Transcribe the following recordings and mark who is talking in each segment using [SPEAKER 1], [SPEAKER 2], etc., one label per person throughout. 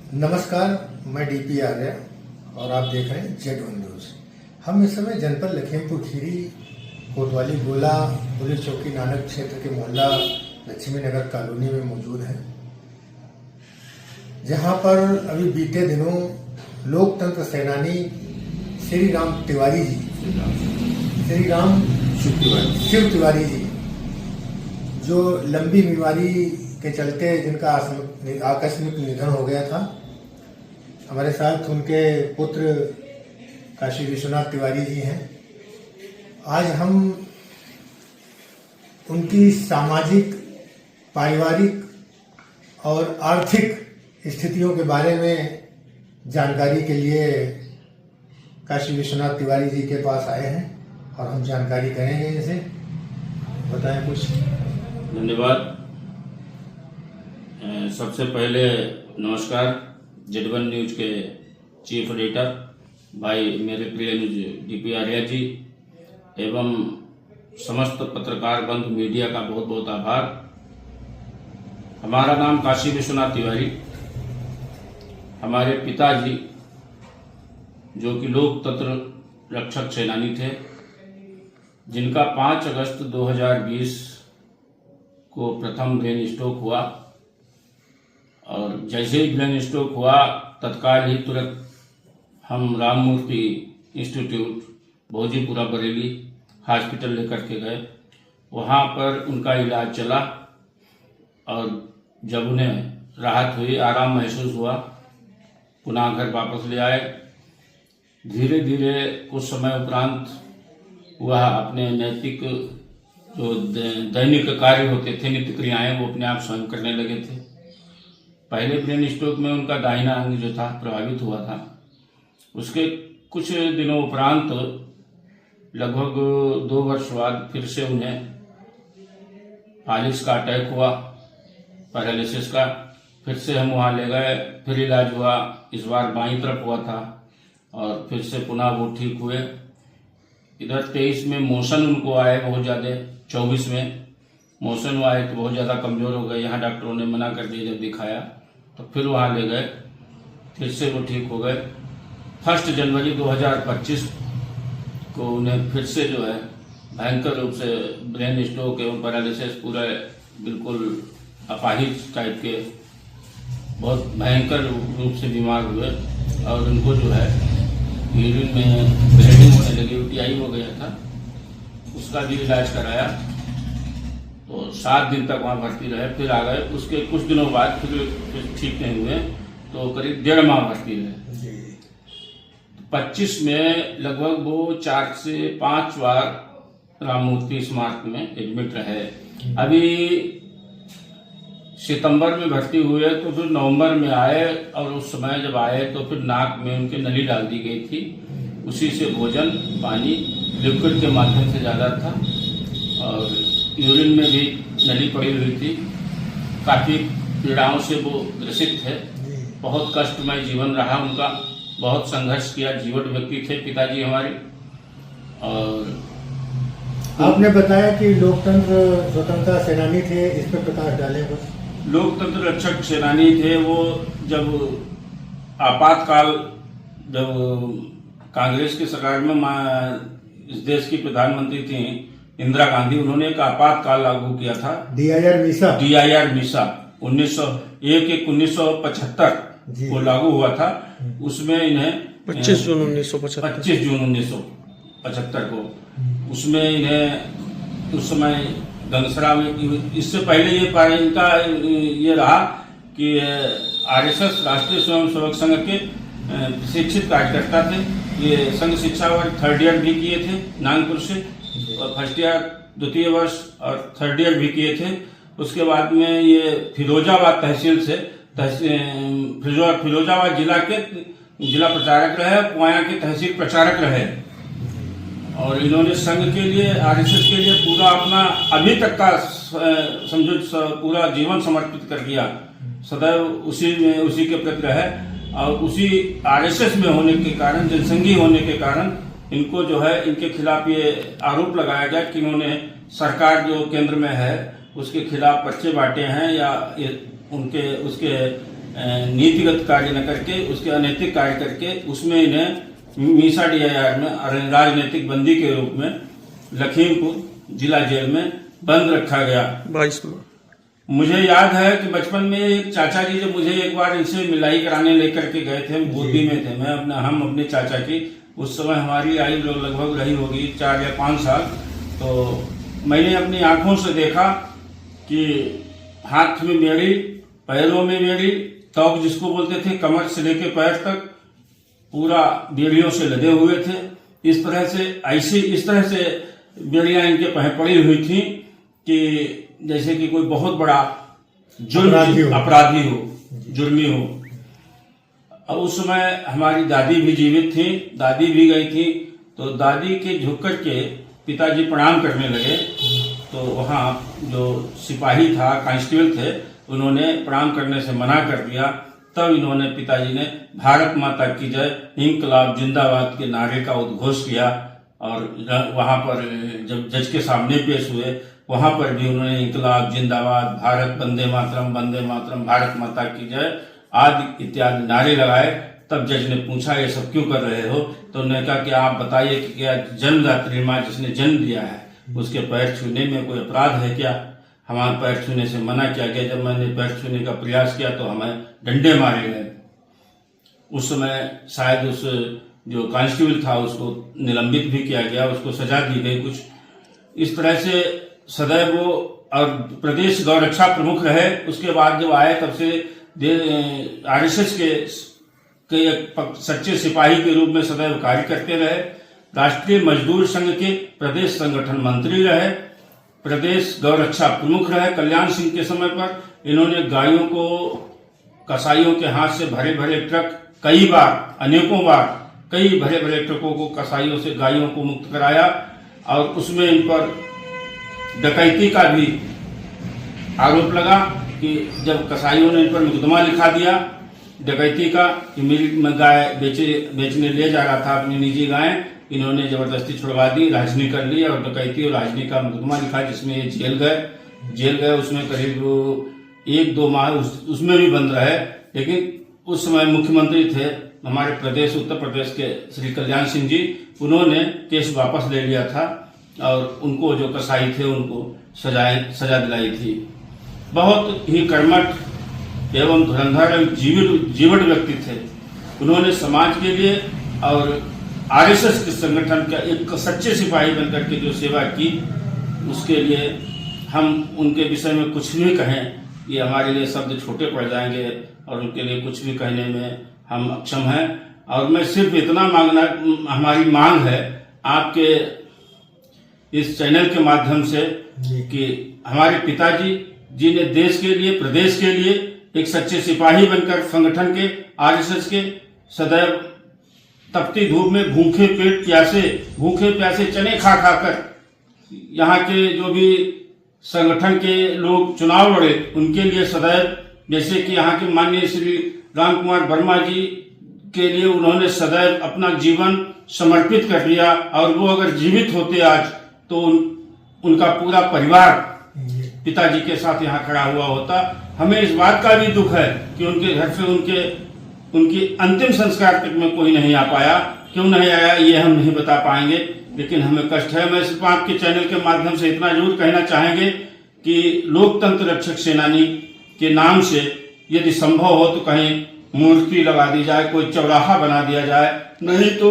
[SPEAKER 1] नमस्कार, मैं डीपी आर्य और आप देख रहे हैं Z1 न्यूज। हम इस समय जनपद लखीमपुर खीरी कोतवाली गोला पुलिस चौकी नानक क्षेत्र के मोहल्ला लक्ष्मी नगर कॉलोनी में मौजूद हैं, जहां पर अभी बीते दिनों लोकतंत्र सेनानी श्री राम शिव तिवारी जी, जो लंबी बीमारी के चलते जिनका आकस्मिक निधन हो गया था, हमारे साथ उनके पुत्र काशी विश्वनाथ तिवारी जी हैं। आज हम उनकी सामाजिक, पारिवारिक और आर्थिक स्थितियों के बारे में जानकारी के लिए काशी विश्वनाथ तिवारी जी के पास आए हैं और हम जानकारी करेंगे इनसे। बताएं कुछ।
[SPEAKER 2] धन्यवाद। सबसे पहले नमस्कार Z1 न्यूज के चीफ एडिटर भाई मेरे प्रिय न्यूज डीपी आर्या जी एवं समस्त पत्रकार बंधु मीडिया का बहुत बहुत आभार। हमारा नाम काशी विश्वनाथ तिवारी। हमारे पिताजी जो कि लोकतंत्र रक्षक सेनानी थे, जिनका 5 अगस्त 2020 को प्रथम ब्रेन स्ट्रोक हुआ और जैसे ही ब्रेन स्ट्रोक हुआ तत्काल ही तुरंत हम राम मूर्ति इंस्टीट्यूट भोजीपुरा बरेली हॉस्पिटल लेकर के गए। वहाँ पर उनका इलाज चला और जब उन्हें राहत हुई, आराम महसूस हुआ, पुनः घर वापस ले आए। धीरे धीरे कुछ समय उपरांत वह अपने नैतिक जो दैनिक कार्य होते थे, नित्य क्रियाएं, वो अपने आप स्वयं करने लगे थे। पहले ब्रेन स्ट्रोक में उनका दाहिना अंग जो था प्रभावित हुआ था। उसके कुछ दिनों उपरांत लगभग 2 वर्ष बाद फिर से उन्हें फालिस का अटैक हुआ, पैरालिसिस का। फिर से हम वहाँ ले गए, फिर इलाज हुआ। इस बार बाईं तरफ हुआ था और फिर से पुनः वो ठीक हुए। इधर 23 में मोशन उनको आए बहुत ज़्यादा, 24 में मोशन आए तो बहुत ज़्यादा कमज़ोर हो गए। यहाँ डॉक्टरों ने मना कर दिया, जब दिखाया तो फिर वहाँ ले गए, फिर से वो ठीक हो गए। 1 जनवरी 2025 को उन्हें फिर से जो है भयंकर रूप से ब्रेन स्ट्रोक एवं पैरालिसिस, पूरे बिल्कुल अपाहिज टाइप के बहुत भयंकर रूप से बीमार हुए और उनको जो है यूरिन में ब्लीडिंग होने लगी, UTI हो गया था। उसका भी इलाज कराया तो 7 दिन तक वहाँ भर्ती रहे, फिर आ गए। उसके कुछ दिनों बाद फिर ठीक नहीं हुए तो करीब 1.5 माह भर्ती रहे। 25 में लगभग वो 4 से 5 बार राममूर्ति स्मारक में एडमिट रहे। अभी सितंबर में भर्ती हुए तो फिर नवंबर में आए और उस समय जब आए तो फिर नाक में उनके नली डाल दी गई थी। उसी से भोजन पानी लिक्विड के माध्यम से ज़्यादा था और यूरिन में भी नली पड़ी हुई थी। काफ़ी पीड़ाओं से वो ग्रसित थे। बहुत कष्टमय जीवन रहा उनका, बहुत संघर्ष किया। जीवट व्यक्ति थे पिताजी हमारे। और
[SPEAKER 1] आपने बताया कि लोकतंत्र स्वतंत्रता सेनानी थे, इस पर प्रकाश डालें बस।
[SPEAKER 2] लोकतंत्र रक्षक सेनानी थे वो। जब आपातकाल, जब कांग्रेस की सरकार में इस देश की प्रधानमंत्री थी इंदिरा गांधी, उन्होंने एक आपातकाल लागू किया था, DIR मीसा 1975 को लागू हुआ था। उसमें इन्हें
[SPEAKER 3] 25 जून 1975
[SPEAKER 2] को उसमें इन्हें उस समय गंगसरा में, इससे पहले ये इनका ये रहा कि RSS राष्ट्रीय स्वयंसेवक संघ के शिक्षित कार्यकर्ता थे। ये संघ शिक्षा वर्ग 3rd ईयर भी किए थे नागपुर से, और 1st ईयर, द्वितीय वर्ष और 3rd ईयर भी किए थे। उसके बाद में ये फिरोजाबाद तहसील से फिरोजाबाद जिला के जिला प्रचारक रहे, पुआया के तहसील प्रचारक रहे। और इन्होंने संघ के लिए, RSS के लिए पूरा अपना अभी तक का समझो पूरा जीवन समर्पित कर दिया। सदैव उसी के प्रति रहे और उसी RSS में होने के कारण, जनसंघी होने के कारण इनको जो है, इनके खिलाफ ये आरोप लगाया गया कि इन्होंने सरकार जो केंद्र में है उसके खिलाफ पर्चे बांटे हैं या उनके उसके नीतिगत कार्य न करके, उसके अनैतिक कार्य करके उसमें इन्हें मीसा DIR में राजनीतिक बंदी के रूप में लखीमपुर जिला जेल में बंद रखा गया।
[SPEAKER 3] 22 में
[SPEAKER 2] मुझे याद है कि बचपन में एक चाचा जी जब मुझे एक बार इनसे मिलाई कराने लेकर के गए थे, हम गोदी में थे, हम अपने चाचा की, उस समय हमारी आयु लगभग रही होगी 4 या 5 साल। तो मैंने अपनी आंखों से देखा कि हाथ में बेड़ी, पैरों में बेड़ी, तौक जिसको बोलते थे, कमर से लेके पैर तक पूरा बेड़ियों से लदे हुए थे। इस तरह से बेड़ियां इनके पड़ी हुई थी कि जैसे कि कोई बहुत बड़ा अपराधी हो, जुर्मी हो। और उस समय हमारी दादी भी जीवित थी, दादी भी गई थी। तो दादी के झुक कर के पिताजी प्रणाम करने लगे, तो वहाँ जो सिपाही था, कांस्टेबल थे, उन्होंने प्रणाम करने से मना कर दिया। तब इन्होंने, पिताजी ने भारत माता की जय, इंकलाब जिंदाबाद के नारे का उद्घोष किया। और वहां पर जब जज के सामने पेश हुए, वहां पर भी उन्होंने इंकलाब जिंदाबाद, भारत वंदे मातरम, भारत माता की जय आदि इत्यादि नारे लगाए। तब जज ने पूछा, ये सब क्यों कर रहे हो? तो उन्होंने कहा कि आप बताइए कि क्या जन्मदात्री माँ जिसने जन्म दिया है उसके पैर छूने में कोई अपराध है क्या? हमारे पैर छूने से मना किया गया। जब मैंने पैर छूने का प्रयास किया तो हमें डंडे मारे गए। उस समय शायद उस जो कांस्टेबल था उसको निलंबित भी किया गया, उसको सजा दी गई कुछ। इस तरह से सदैव वो और प्रदेश गौ रक्षा प्रमुख रहे। उसके बाद जब आए तब से RSS के एक सच्चे सिपाही के रूप में सदैव कार्य करते रहे। राष्ट्रीय मजदूर संघ के प्रदेश संगठन मंत्री रहे, प्रदेश गौ रक्षा प्रमुख रहे। कल्याण सिंह के समय पर इन्होंने गायों को कसाईयों के हाथ से भरे भरे ट्रक अनेकों बार कई भरे भरे ट्रकों को कसाईयों से गायों को मुक्त कराया। और उसमें इन पर डकैती का भी आरोप लगा कि जब कसाईयों ने इन पर मुकदमा लिखा दिया डकैती का कि मेरी गाय बेचने ले जा रहा था अपनी निजी गाय, इन्होंने जबरदस्ती छुड़वा दी, राजनी कर ली और डकैती और राजनी का मुकदमा लिखा, जिसमें ये जेल गए। उसमें करीब 1-2 माह उसमें भी बंद रहे। लेकिन उस समय मुख्यमंत्री थे हमारे प्रदेश, उत्तर प्रदेश के श्री कल्याण सिंह जी, उन्होंने केस वापस ले लिया था और उनको जो कसाई थे उनको सजा दिलाई थी। बहुत ही कर्मठ एवं धुरंधर जीवट व्यक्ति थे। उन्होंने समाज के लिए और RSS के संगठन का एक सच्चे सिपाही बनकर के जो सेवा की, उसके लिए हम उनके विषय में कुछ भी कहें ये हमारे लिए शब्द छोटे पड़ जाएंगे और उनके लिए कुछ भी कहने में हम अक्षम हैं। और मैं सिर्फ इतना हमारी मांग है आपके इस चैनल के माध्यम से कि हमारे पिताजी जी ने देश के लिए, प्रदेश के लिए एक सच्चे सिपाही बनकर संगठन के, RSS के सदैव तपती धूप में भूखे प्यासे चने खा कर यहाँ के जो भी संगठन के लोग चुनाव लड़े उनके लिए सदैव, जैसे कि यहाँ के माननीय श्री राम कुमार वर्मा जी के लिए उन्होंने सदैव अपना जीवन समर्पित कर दिया। और वो अगर जीवित होते आज तो उनका पूरा परिवार पिताजी के साथ यहाँ खड़ा हुआ होता। हमें इस बात का भी दुख है कि उनके घर से उनकी अंतिम संस्कार तक में कोई नहीं आ पाया। क्यों नहीं आया ये हम नहीं बता पाएंगे, लेकिन हमें कष्ट है। मैं सिर्फ आपके चैनल के माध्यम से इतना जरूर कहना चाहेंगे कि लोकतंत्र रक्षक सेनानी के नाम से यदि संभव हो तो कहीं मूर्ति लगा दी जाए, कोई चौराहा बना दिया जाए, नहीं तो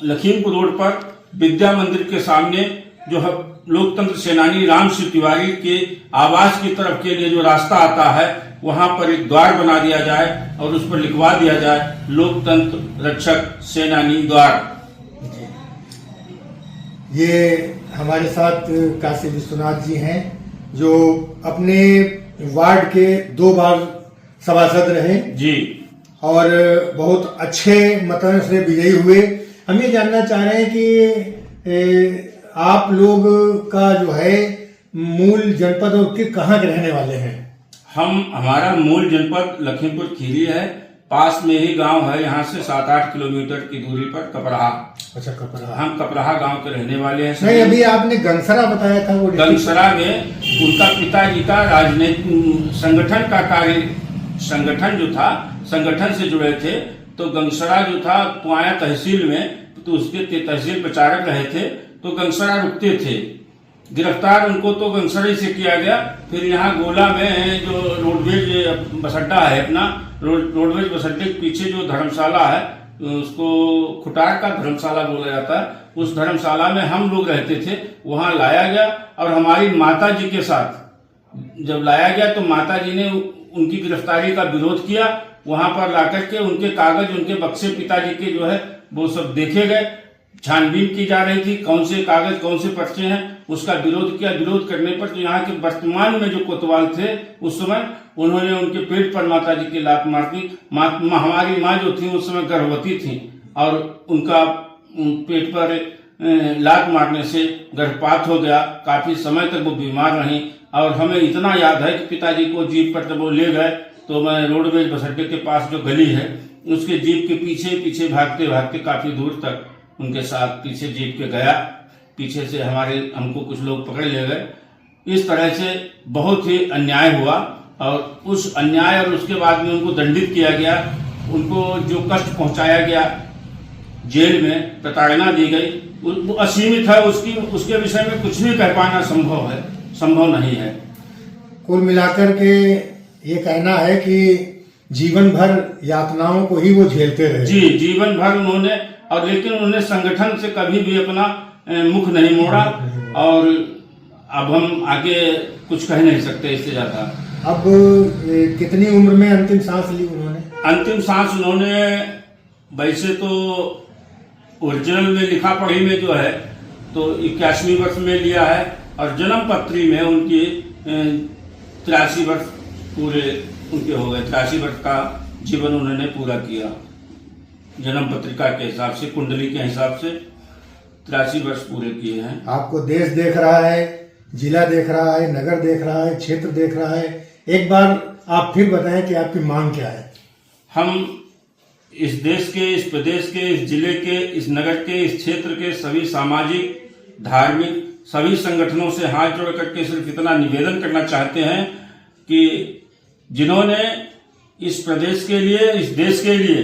[SPEAKER 2] लखीमपुर रोड पर विद्या मंदिर के सामने जो लोकतंत्र सेनानी राम सिंह तिवारी के आवास की तरफ के लिए जो रास्ता आता है वहां पर एक द्वार बना दिया जाए और उस पर लिखवा दिया जाए लोकतंत्र रक्षक सेनानी द्वार।
[SPEAKER 1] ये हमारे साथ काशी विश्वनाथ जी हैं जो अपने वार्ड के 2 बार सभासद रहे
[SPEAKER 2] जी
[SPEAKER 1] और बहुत अच्छे मतों से विजयी हुए। हम ये जानना चाह रहे हैं कि आप लोग का जो है मूल जनपद और के कहाँ के रहने वाले हैं?
[SPEAKER 2] हमारा मूल जनपद लखीमपुर खीरी है, पास में ही गांव है, यहाँ से 7-8 किलोमीटर की दूरी पर कपराहा।
[SPEAKER 1] अच्छा, कपराहा।
[SPEAKER 2] हम कपराहा गांव के रहने वाले हैं।
[SPEAKER 1] नहीं, अभी आपने गंगसरा बताया था। वो
[SPEAKER 2] गंगसरा में उनका पिताजी का राजनीतिक संगठन का कार्य संगठन जो था, संगठन से जुड़े थे। तो गंगसरा जो था पुआया तहसील में, तो उसके तहसील प्रचारक रहे थे, तो गंगसरा रुकते थे। गिरफ्तार उनको तो गंगसरा से किया गया। फिर यहाँ गोला में जो रोडवेज बस अड्डा है अपना, रोडवेज बस अड्डे के पीछे जो धर्मशाला है, उसको खुटार का धर्मशाला बोला जाता है, उस धर्मशाला में हम लोग रहते थे। वहां लाया गया और हमारी माता जी के साथ जब लाया गया तो माता जी ने उनकी गिरफ्तारी का विरोध किया। वहां पर लाकर के उनके कागज, उनके बक्से पिताजी के जो है वो सब देखे गए, छानबीन की जा रही थी, कौन से कागज कौन से पर्चे हैं, उसका विरोध किया। विरोध करने पर तो यहाँ के वर्तमान में जो कोतवाल थे उस समय, उन्होंने उनके पेट पर माता जी की लात मार दी। हमारी माँ जो थी उस समय गर्भवती थी और उनका पेट पर लात मारने से गर्भपात हो गया। काफी समय तक वो बीमार रही और हमें इतना याद है कि पिताजी को जीप पर जब वो ले गए तो मैं रोडवेज बस अड्डे के पास जो गली है उसके जीप के पीछे पीछे भागते भागते काफी दूर तक उनके साथ पीछे जीप के गया। पीछे से हमको कुछ लोग पकड़ ले गए। इस तरह से बहुत ही अन्याय हुआ और उस अन्याय और उसके बाद में उनको दंडित किया गया। उनको जो कष्ट पहुंचाया गया, जेल में प्रताड़ना दी गई, वो असीमित है। उसके विषय में कुछ भी कह पाना संभव नहीं है।
[SPEAKER 1] कुल मिलाकर के ये कहना है कि जीवन भर यातनाओं को ही वो झेलते रहे।
[SPEAKER 2] जी, जीवन भर उन्होंने, और लेकिन उन्होंने संगठन से कभी भी अपना मुख नहीं मोड़ा। और अब हम आगे कुछ कह नहीं सकते इससे ज्यादा।
[SPEAKER 1] अब कितनी उम्र में अंतिम सांस ली उन्होंने?
[SPEAKER 2] अंतिम सांस उन्होंने वैसे तो ओरिजिनल में लिखा पढ़ी में जो है तो 81वें वर्ष में लिया है और जन्म पत्री में उनकी 83 वर्ष पूरे उनके हो गए। 83 वर्ष का जीवन उन्होंने पूरा किया। जन्म पत्रिका के हिसाब से, कुंडली के हिसाब से 83 वर्ष पूरे किए हैं।
[SPEAKER 1] आपको देश देख रहा है, जिला देख रहा है, नगर देख रहा है, क्षेत्र देख रहा है। एक बार आप फिर बताएं कि आपकी मांग क्या है?
[SPEAKER 2] हम इस देश के, इस प्रदेश के, इस जिले के, इस नगर के, इस क्षेत्र के सभी सामाजिक, धार्मिक सभी संगठनों से हाथ जोड़ करके सिर्फ इतना निवेदन करना चाहते हैं कि जिन्होंने इस प्रदेश के लिए, इस देश के लिए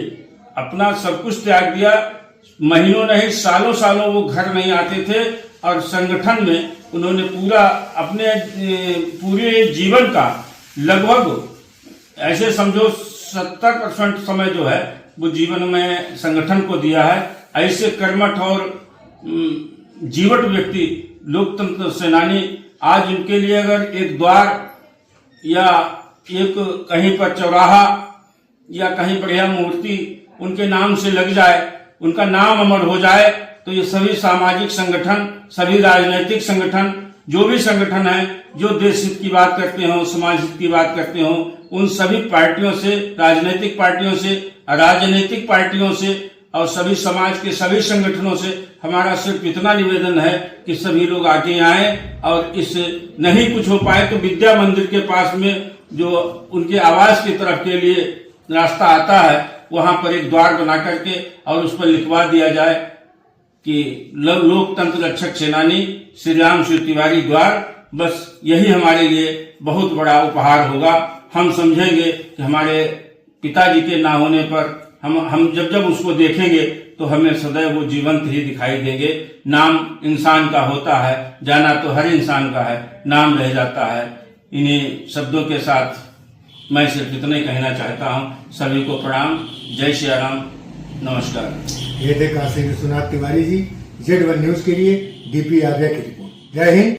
[SPEAKER 2] अपना सब कुछ त्याग दिया, महीनों नहीं सालों सालों वो घर नहीं आते थे और संगठन में उन्होंने पूरा अपने पूरे जीवन का लगभग ऐसे समझो 70% समय जो है वो जीवन में संगठन को दिया है। ऐसे कर्मठ और जीवट व्यक्ति, लोकतंत्र सेनानी, आज उनके लिए अगर एक द्वार या एक कहीं पर चौराहा या कहीं बढ़िया मूर्ति उनके नाम से लग जाए, उनका नाम अमर हो जाए, तो ये सभी सामाजिक संगठन, सभी राजनीतिक संगठन, जो भी संगठन है जो देश हित की बात करते हो, समाज हित की बात करते हो, उन सभी पार्टियों से, राजनीतिक पार्टियों से, अराजनीतिक पार्टियों से और सभी समाज के सभी संगठनों से हमारा सिर्फ इतना निवेदन है कि सभी लोग आगे आए और इस नहीं कुछ हो पाए तो विद्या मंदिर के पास में जो उनके आवास की तरफ के लिए रास्ता आता है वहां पर एक द्वार बना करके और उस पर लिखवा दिया जाए कि लोकतंत्र रक्षक सेनानी श्री राम शिव तिवारी द्वार। बस यही हमारे लिए बहुत बड़ा उपहार होगा। हम समझेंगे कि हमारे पिताजी के ना होने पर हम जब उसको देखेंगे तो हमें सदैव वो जीवंत ही दिखाई देंगे। नाम इंसान का होता है, जाना तो हर इंसान का है, नाम रह जाता है। इन्हीं शब्दों के साथ मैं सिर्फ इतना ही कहना चाहता हूँ। सभी को प्रणाम। जय श्री राम, नमस्कार।
[SPEAKER 1] ये थे काशी विश्वनाथ तिवारी जी, Z1 न्यूज के लिए DP आर्या की रिपोर्ट। जय हिंद।